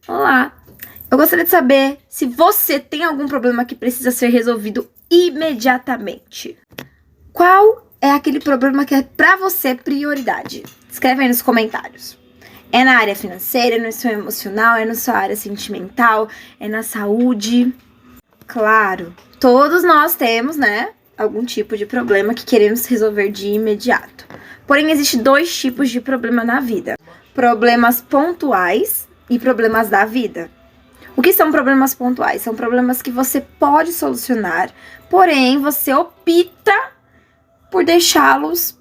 Olá! Eu gostaria de saber se você tem algum problema que precisa ser resolvido imediatamente. Qual é aquele problema que é pra você prioridade? Escreve aí nos comentários. É na área financeira, é no seu emocional, é na sua área sentimental, é na saúde? Claro, todos nós temos, né, algum tipo de problema que queremos resolver de imediato. Porém, existem dois tipos de problema na vida: problemas pontuais e problemas da vida. O que são problemas pontuais? São problemas que você pode solucionar, porém você opta por deixá-los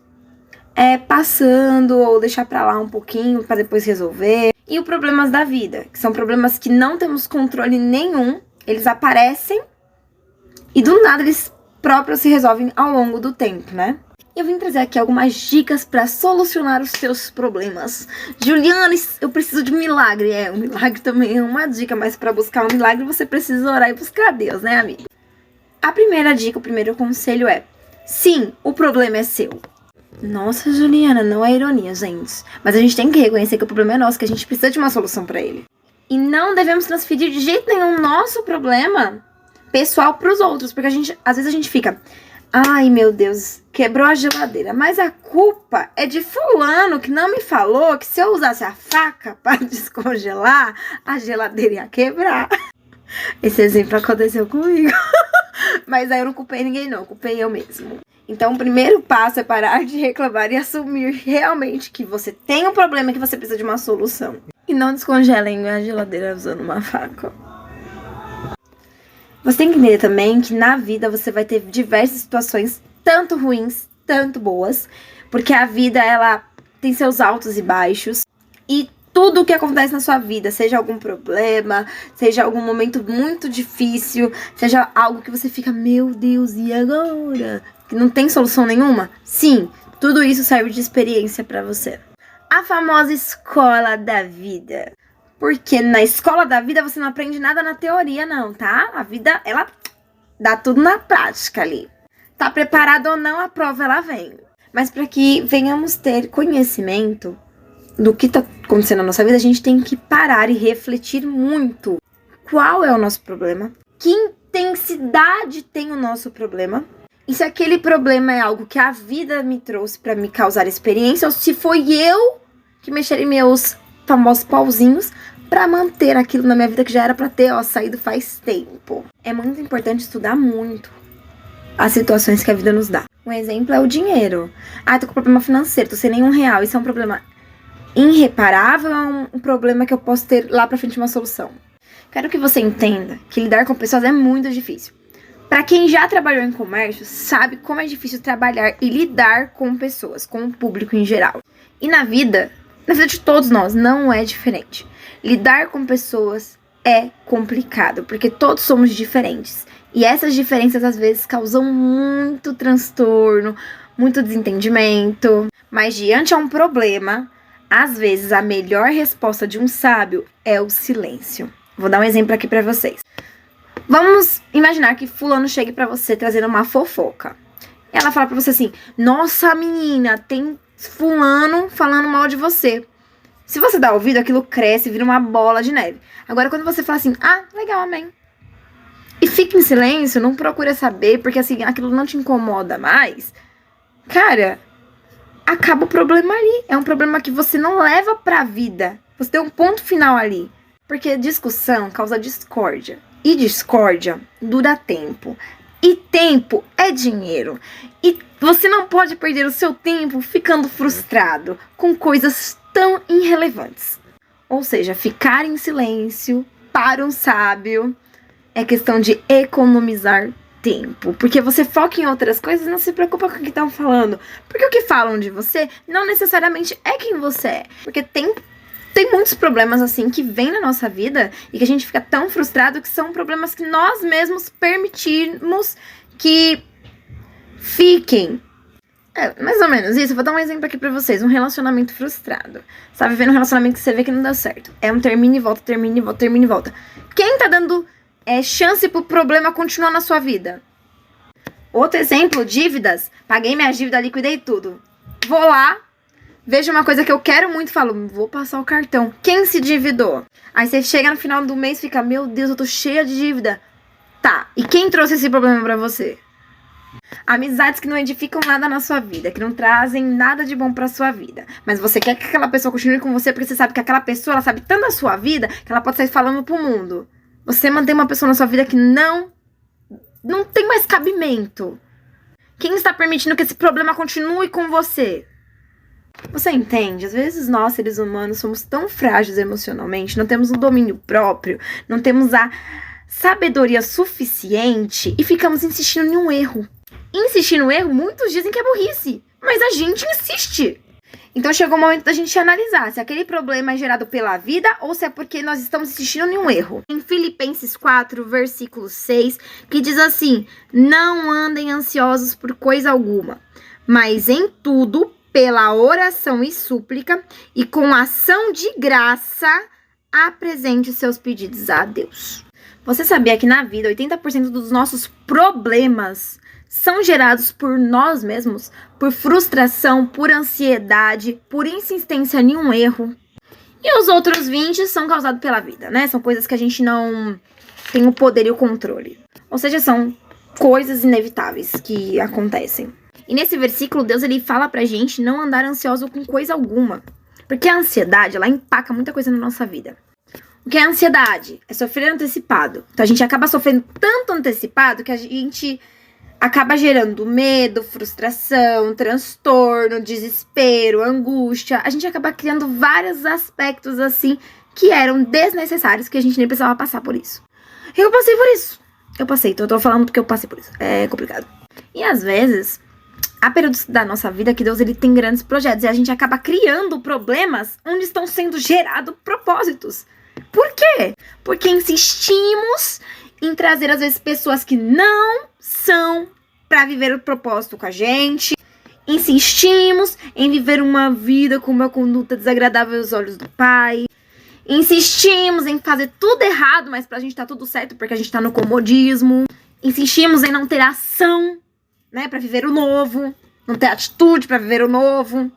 passando ou deixar pra lá um pouquinho para depois resolver. E os problemas da vida, que são problemas que não temos controle nenhum, eles aparecem e do nada eles próprios se resolvem ao longo do tempo, né? Eu vim trazer aqui algumas dicas para solucionar os seus problemas. Juliana, eu preciso de um milagre. O milagre também é uma dica, mas para buscar um milagre você precisa orar e buscar a Deus, né, amiga? A primeira dica, o primeiro conselho é: sim, o problema é seu. Nossa, Juliana, não é ironia, gente. Mas a gente tem que reconhecer que o problema é nosso, que a gente precisa de uma solução para ele. E não devemos transferir de jeito nenhum nosso problema pessoal para os outros, porque às vezes a gente fica: ai, meu Deus, quebrou a geladeira, mas a culpa é de fulano que não me falou que se eu usasse a faca para descongelar, a geladeira ia quebrar. Esse exemplo aconteceu comigo. Mas aí eu não culpei ninguém não, culpei eu mesmo. Então o primeiro passo é parar de reclamar e assumir realmente que você tem um problema e que você precisa de uma solução. E não descongelem a geladeira usando uma faca. Você tem que entender também que na vida você vai ter diversas situações, tanto ruins, tanto boas, porque a vida, ela tem seus altos e baixos, e tudo o que acontece na sua vida, seja algum problema, seja algum momento muito difícil, seja algo que você fica: meu Deus, e agora? Que não tem solução nenhuma? Sim, tudo isso serve de experiência pra você. A famosa escola da vida. Porque na escola da vida você não aprende nada na teoria não, tá? A vida, ela dá tudo na prática ali. Tá preparado ou não, a prova ela vem. Mas para que venhamos ter conhecimento do que tá acontecendo na nossa vida, a gente tem que parar e refletir muito. Qual é o nosso problema? Que intensidade tem o nosso problema? E se aquele problema é algo que a vida me trouxe para me causar experiência, ou se foi eu que mexer em meus famosos pauzinhos para manter aquilo na minha vida que já era para ter saído faz tempo. É muito importante estudar muito as situações que a vida nos dá. Um exemplo é o dinheiro. Tô com problema financeiro, tô sem nenhum real. Isso é um problema irreparável ou é um problema que eu posso ter lá pra frente uma solução? Quero que você entenda que lidar com pessoas é muito difícil. Para quem já trabalhou em comércio, sabe como é difícil trabalhar e lidar com pessoas, com o público em geral. E na vida de todos nós, não é diferente. Lidar com pessoas é complicado, porque todos somos diferentes. E essas diferenças, às vezes, causam muito transtorno, muito desentendimento. Mas diante a um problema, às vezes, a melhor resposta de um sábio é o silêncio. Vou dar um exemplo aqui pra vocês. Vamos imaginar que fulano chegue pra você trazendo uma fofoca. Ela fala pra você assim: nossa, menina, tem fulano falando mal de você. Se você dá ouvido, aquilo cresce e vira uma bola de neve. Agora, quando você fala assim: legal, amém, e fica em silêncio, não procura saber, porque assim, aquilo não te incomoda mais, cara, acaba o problema ali. É um problema que você não leva pra vida. Você tem um ponto final ali. Porque discussão causa discórdia. E discórdia dura tempo. E tempo é dinheiro. E você não pode perder o seu tempo ficando frustrado com coisas tão irrelevantes. Ou seja, ficar em silêncio para um sábio é questão de economizar tempo. Porque você foca em outras coisas e não se preocupa com o que estão falando. Porque o que falam de você não necessariamente é quem você é. Porque tem muitos problemas assim que vêm na nossa vida e que a gente fica tão frustrado que são problemas que nós mesmos permitimos que fiquem. Mais ou menos isso. Eu vou dar um exemplo aqui pra vocês. Um relacionamento frustrado. Você tá vivendo um relacionamento que você vê que não dá certo. É um termina e volta, termina e volta, termina e volta. Quem tá dando chance pro problema continuar na sua vida? Outro exemplo, dívidas. Paguei minha dívida, liquidei tudo. Vou lá, Vejo uma coisa que eu quero muito e falo, vou passar o cartão. Quem se endividou? Aí você chega no final do mês e fica, meu Deus, eu tô cheia de dívida. Tá, e quem trouxe esse problema pra você? Amizades que não edificam nada na sua vida, que não trazem nada de bom pra sua vida. Mas você quer que aquela pessoa continue com você porque você sabe que aquela pessoa, ela sabe tanto da sua vida que ela pode sair falando pro mundo. Você mantém uma pessoa na sua vida que não tem mais cabimento. Quem está permitindo que esse problema continue com você? Você entende? Às vezes nós, seres humanos, somos tão frágeis emocionalmente, não temos um domínio próprio, não temos a sabedoria suficiente e ficamos insistindo em um erro. Insistir no erro, muitos dizem que é burrice, mas a gente insiste. Então chegou o momento da gente analisar se aquele problema é gerado pela vida ou se é porque nós estamos insistindo em um erro. Em Filipenses 4, versículo 6, que diz assim: não andem ansiosos por coisa alguma, mas em tudo, pela oração e súplica e com ação de graça, apresente os seus pedidos a Deus. Você sabia que na vida 80% dos nossos problemas são gerados por nós mesmos, por frustração, por ansiedade, por insistência em um erro. E os outros 20 são causados pela vida, né? São coisas que a gente não tem o poder e o controle. Ou seja, são coisas inevitáveis que acontecem. E nesse versículo, Deus ele fala pra gente não andar ansioso com coisa alguma. Porque a ansiedade, ela empaca muita coisa na nossa vida. O que é ansiedade? É sofrer antecipado. Então a gente acaba sofrendo tanto antecipado que a gente acaba gerando medo, frustração, transtorno, desespero, angústia. A gente acaba criando vários aspectos assim que eram desnecessários, que a gente nem precisava passar por isso. Eu passei por isso. Eu tô falando porque eu passei por isso. É complicado. E às vezes, há períodos da nossa vida que Deus ele tem grandes projetos e a gente acaba criando problemas onde estão sendo gerados propósitos. Por quê? Porque insistimos em trazer, às vezes, pessoas que não são para viver o propósito com a gente. Insistimos em viver uma vida com uma conduta desagradável aos olhos do Pai. Insistimos em fazer tudo errado, mas pra gente tá tudo certo porque a gente tá no comodismo. Insistimos em não ter ação, né, pra viver o novo. Não ter atitude pra viver o novo.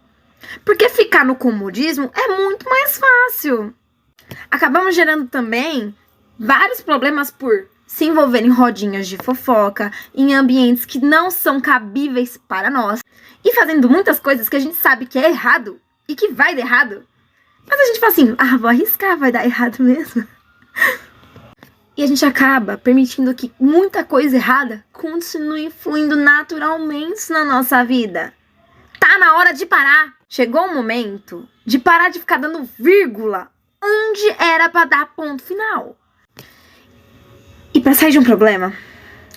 Porque ficar no comodismo é muito mais fácil. Acabamos gerando também vários problemas por se envolver em rodinhas de fofoca, em ambientes que não são cabíveis para nós, e fazendo muitas coisas que a gente sabe que é errado e que vai dar errado. Mas a gente fala assim, vou arriscar, vai dar errado mesmo. E a gente acaba permitindo que muita coisa errada continue fluindo naturalmente na nossa vida. Tá na hora de parar. Chegou o momento de parar de ficar dando vírgula onde era pra dar ponto final. E pra sair de um problema,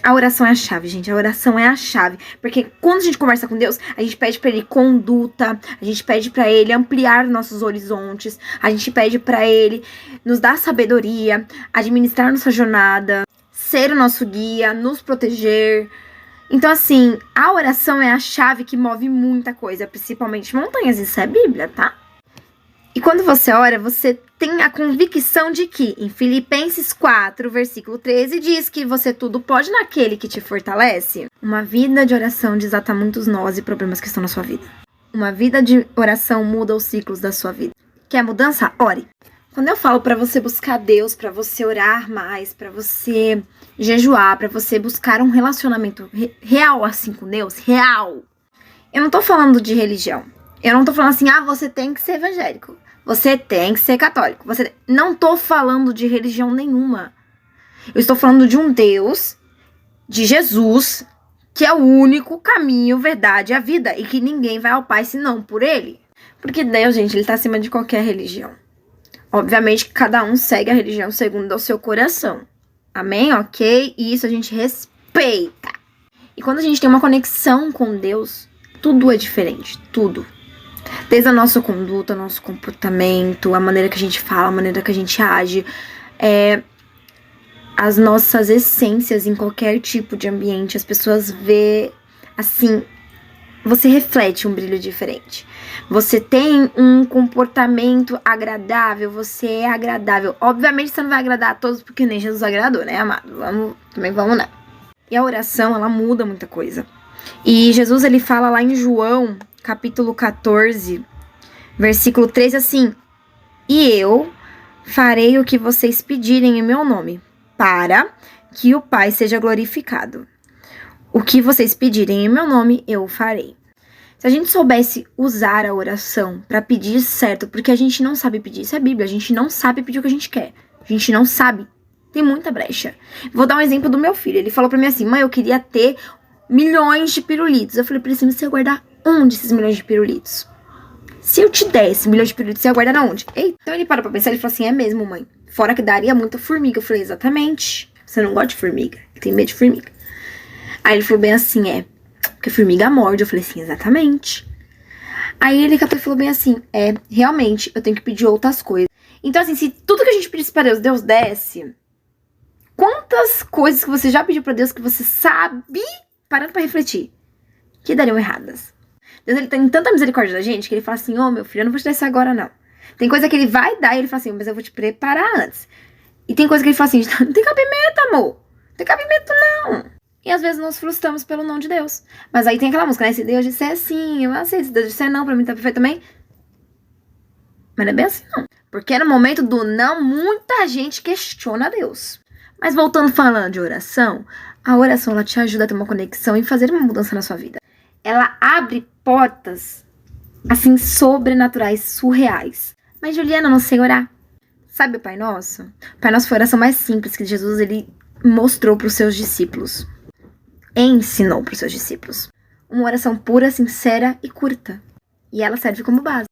a oração é a chave, gente. A oração é a chave. Porque quando a gente conversa com Deus, a gente pede pra Ele conduta, a gente pede pra Ele ampliar nossos horizontes, a gente pede pra Ele nos dar sabedoria, administrar nossa jornada, ser o nosso guia, nos proteger. Então, assim, a oração é a chave que move muita coisa, principalmente montanhas. Isso é Bíblia, tá? E quando você ora, você tem a convicção de que, em Filipenses 4, versículo 13, diz que você tudo pode naquele que te fortalece. Uma vida de oração desata muitos nós e problemas que estão na sua vida. Uma vida de oração muda os ciclos da sua vida. Quer mudança? Ore. Quando eu falo pra você buscar Deus, pra você orar mais, pra você jejuar, pra você buscar um relacionamento real assim com Deus, real. Eu não tô falando de religião. Eu não tô falando assim, você tem que ser evangélico. Você tem que ser católico. Não tô falando de religião nenhuma. Eu estou falando de um Deus, de Jesus, que é o único caminho, verdade e a vida. E que ninguém vai ao Pai senão por Ele. Porque Deus, gente, Ele tá acima de qualquer religião. Obviamente que cada um segue a religião segundo o seu coração. Amém? Ok? E isso a gente respeita. E quando a gente tem uma conexão com Deus, tudo é diferente. Tudo. Desde a nossa conduta, nosso comportamento, a maneira que a gente fala, a maneira que a gente age, as nossas essências em qualquer tipo de ambiente, as pessoas vê, assim, você reflete um brilho diferente. Você tem um comportamento agradável, você é agradável. Obviamente você não vai agradar a todos porque nem Jesus agradou, né, amado? Vamos, né? E a oração, ela muda muita coisa. E Jesus, ele fala lá em João, capítulo 14, Versículo 3 assim: e eu farei o que vocês pedirem em meu nome, para que o Pai seja glorificado. O que vocês pedirem em meu nome, eu farei. Se a gente soubesse usar a oração para pedir certo, porque a gente não sabe pedir, isso é Bíblia, a gente não sabe pedir o que a gente quer. A gente não sabe. Tem muita brecha. Vou dar um exemplo do meu filho. Ele falou pra mim assim: mãe, eu queria ter milhões de pirulitos. Eu falei pra ele assim: você ia guardar onde esses milhões de pirulitos? Se eu te desse milhões de pirulitos, você ia guardar onde? Então ele parou pra pensar, ele falou assim: é mesmo, mãe. Fora que daria muita formiga. Eu falei: exatamente. Você não gosta de formiga? Tem medo de formiga. Aí ele falou bem assim: porque formiga morde. Eu falei assim: exatamente. Aí ele catou e falou bem assim: realmente, eu tenho que pedir outras coisas. Então assim, se tudo que a gente pedisse pra Deus, Deus desse, quantas coisas que você já pediu pra Deus que você sabe, parando pra refletir, que dariam erradas? Deus, ele tem tanta misericórdia da gente que ele fala assim: meu filho, eu não vou te dar isso agora, não. Tem coisa que ele vai dar e ele fala assim: mas eu vou te preparar antes. E tem coisa que ele fala assim: não tem cabimento, amor. Não tem cabimento, não. E às vezes nos frustramos pelo não de Deus. Mas aí tem aquela música, né? Se Deus disser sim, eu aceito. Se Deus disser não, pra mim tá perfeito também. Mas não é bem assim, não. Porque no momento do não, muita gente questiona Deus. Mas voltando falando de oração, a oração ela te ajuda a ter uma conexão e fazer uma mudança na sua vida. Ela abre portas, assim, sobrenaturais, surreais. Mas Juliana, não sei orar. Sabe o Pai Nosso? O Pai Nosso foi a oração mais simples que Jesus ele mostrou para os seus discípulos. Ensinou para os seus discípulos. Uma oração pura, sincera e curta. E ela serve como base.